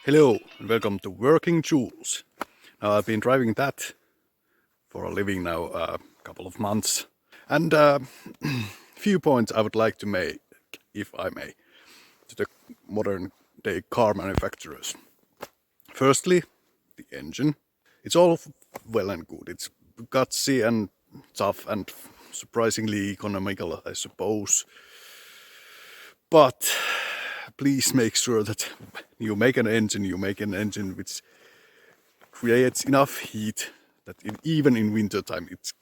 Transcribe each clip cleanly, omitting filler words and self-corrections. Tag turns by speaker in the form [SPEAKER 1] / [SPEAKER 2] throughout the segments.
[SPEAKER 1] Hello and welcome to Working Jules. Now I've been driving that for a living now a couple of months, and few points I would like to make, if I may, to the modern day car manufacturers. Firstly, the engine. It's all well and good. It's gutsy and tough and surprisingly economical, I suppose. But please make sure that you make an engine which creates enough heat that even in winter time it's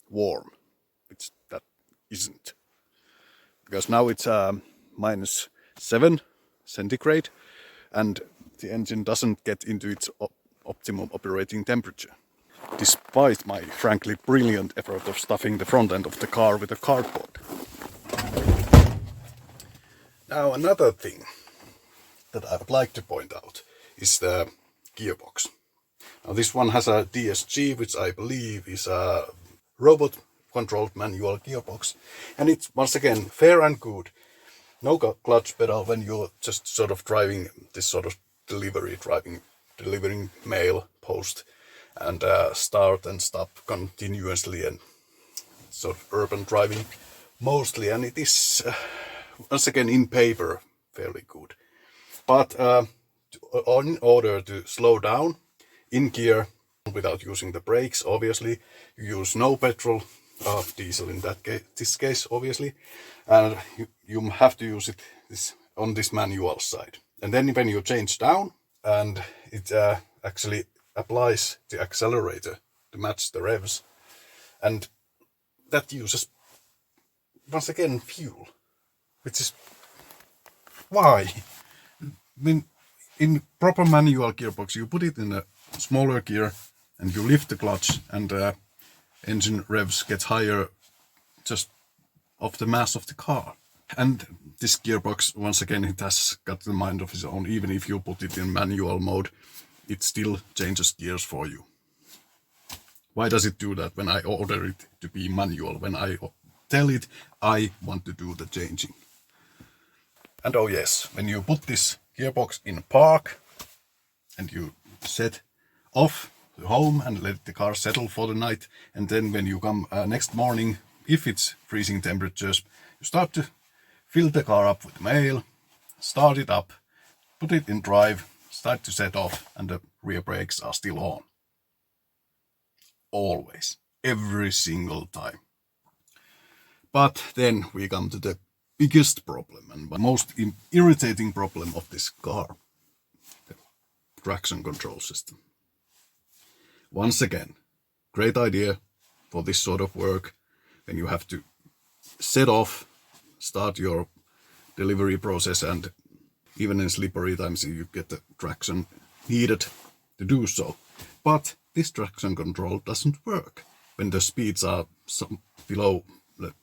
[SPEAKER 1] warm, which that isn't. Because now it's -7 centigrade and the engine doesn't get into its optimum operating temperature. Despite my frankly brilliant effort of stuffing the front end of the car with a cardboard. Now another thing that I would like to point out is the gearbox. Now this one has a DSG, which I believe is a robot controlled manual gearbox, and it's once again fair and good. No clutch pedal when you're just sort of driving this sort of delivering mail, post, and start and stop continuously, and sort of urban driving mostly, and it is once again in paper fairly good. But in order to slow down in gear without using the brakes, obviously you use no petrol, diesel in this case obviously, and you have to use it on this manual side. And then when you change down, and it actually applies the accelerator to match the revs, and that uses once again fuel, which is why. I mean, in proper manual gearbox you put it in a smaller gear and you lift the clutch, and engine revs get higher just of the mass of the car. And this gearbox, once again, it has got the mind of its own. Even if you put it in manual mode, it still changes gears for you. Why does it do that when I order it to be manual, when I tell it I want to do the changing? And oh yes, when you put this gearbox in park and you set off to home and let the car settle for the night, and then when you come next morning, if it's freezing temperatures, you start to fill the car up with mail, start it up, put it in drive, start to set off, and the rear brakes are still on. Always. Every single time. But then we come to the biggest problem and the most irritating problem of this car. The traction control system. Once again, great idea for this sort of work when you have to set off, start your delivery process, and even in slippery times you get the traction needed to do so. But this traction control doesn't work when the speeds are below,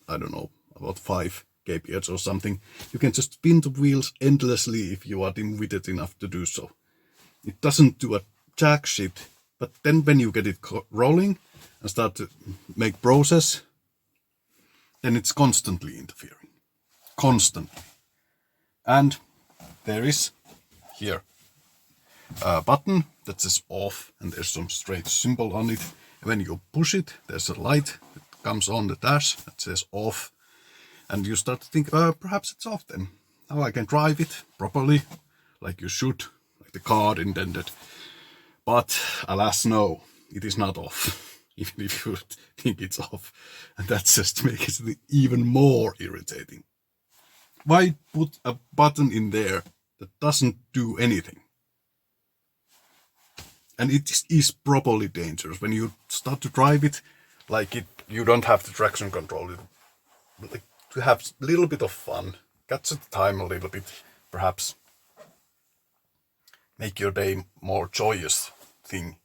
[SPEAKER 1] I don't know, about 5 kph or something. You can just spin the wheels endlessly if you are dim-witted enough to do so. It doesn't do a jack shit, but then when you get it rolling and start to make process, then it's constantly interfering. Constantly. And there is here a button that says off, and there's some strange symbol on it. And when you push it, there's a light that comes on the dash that says off. And you start to think, perhaps it's off then. Now I can drive it properly, like you should, like the card intended. But alas, no, it is not off, even if you think it's off. And that just makes it even more irritating. Why put a button in there that doesn't do anything? And it is properly dangerous. When you start to drive it, you don't have the traction control. To have a little bit of fun, catch the time a little bit, perhaps make your day more joyous thing,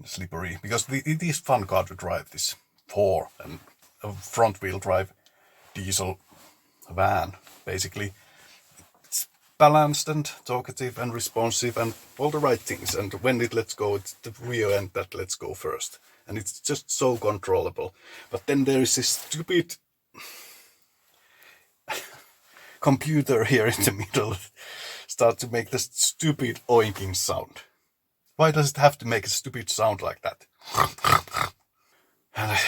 [SPEAKER 1] slippery, because it is fun car to drive, this 4 and a front wheel drive diesel van. Basically it's balanced and talkative and responsive and all the right things, and when it lets go, it's the rear end that lets go first, and it's just so controllable. But then there is this stupid computer here in the middle start to make this stupid oinking sound. Why does it have to make a stupid sound like that? And,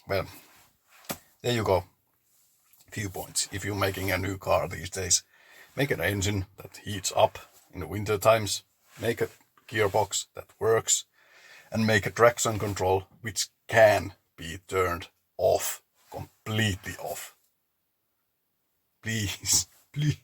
[SPEAKER 1] well, there you go. Few points. If you're making a new car these days, make an engine that heats up in the winter times, make a gearbox that works, and make a traction control which can be turned off, completely off. Please, please.